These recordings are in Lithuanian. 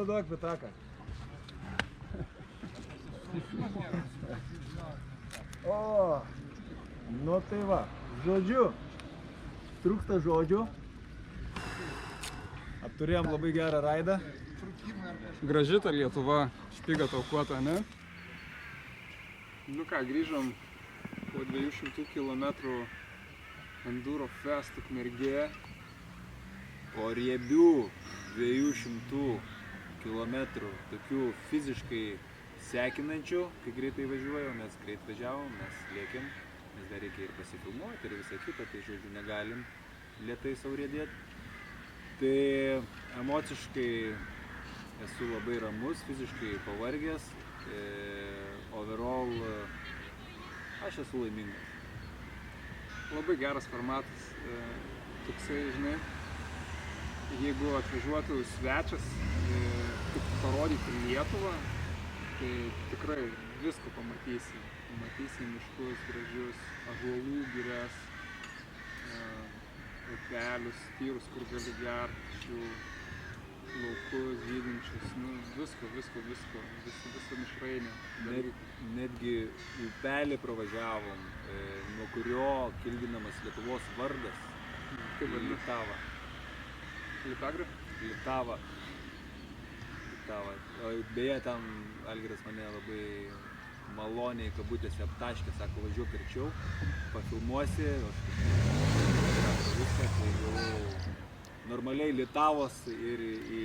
duok pitaką. O, nu tai va, žodžiu, trūksta žodžių. Apturėjom labai gerą raidą. Graži ta Lietuva, špiga taukuota, ne? Nu ką, grįžom po 200 km Enduro Fest Ukmergė. Po riebių 200 km tokių fiziškai sekinančių, kai greitai važiuoju, mes greit važiavom, mes lėkėm, nes dar reikia ir pasifilmuoti ir visą kitą, tai žodžiu negalim lėtai sau riedėti. Tai emociškai esu labai ramus, fiziškai pavargęs, overall aš esu laimingas. Labai geras formatas, toksai, žinai, jeigu atvažiuotų svečias, tik parodyti Lietuvą, tai tikrai visko pamatysi. Pamatysi miškus gražius, ąžuolų girias, upelius, tyrus, kur gali gerti, laukus, žydinčius, nu, visko, visą mišrainę. Netgi upelį pravažiavom, nuo kurio kildinamas Lietuvos vardas. Kaip vadinasi? Litava. Litagra? Litava. Beje, tam Algiras mane labai maloniai kabutėse aptaškė, sako, važiuok arčiau, pafilmuosi, viską, tai gavau normaliai Litavos ir į,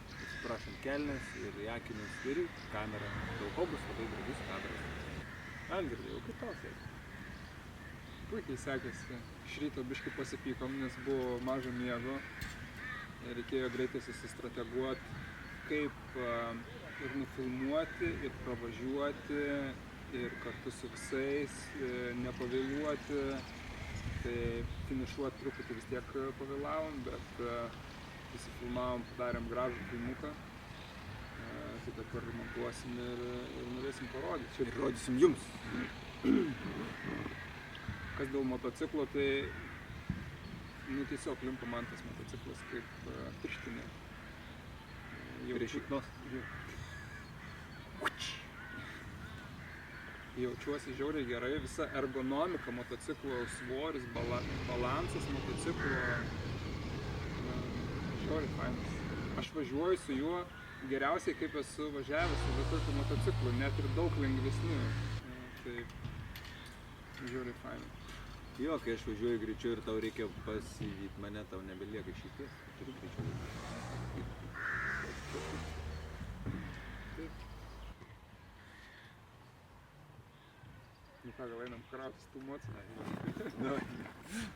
atsiprašant, kelnes, ir į akinius, ir į kamerą. Daug bus labai gražus kadras. Algirdai, jau kaip tau sėdi? Puikiai sekėsi. Iš ryto biškai pasipykom, nes buvo mažo miego. Reikėjo greitai susistrateguoti, kaip ir nufilmuoti, ir pravažiuoti, ir kartu su visais, nepavėluoti. Tai finišuoti truputį vis tiek pavėlavom, bet susifilmavom, padarėm gražų filmuką. Tai dabar montuosim ir norėsim parodyti. Ir rodysim jums. Kas dėl motociklo, tai tiesiog limpa man tas motociklas kaip pirštinė. Prie šiknos. Jaučiuosi žiauriai gerai, visa ergonomika motociklo, svoris, balansas motociklo žiauriai fainas. Aš važiuoju su juo geriausiai, kaip esu važiavęs su visokiu motociklu, net ir daug lengvesnių. Tai žiauriai faina. Jo, kai aš važiuoju greičiau ir tau reikia pasivyti mane, tau nebelieka išeities, turiu greičiau. Nu ką, gal einam krautis tų mocijų? Давай.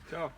Ciao.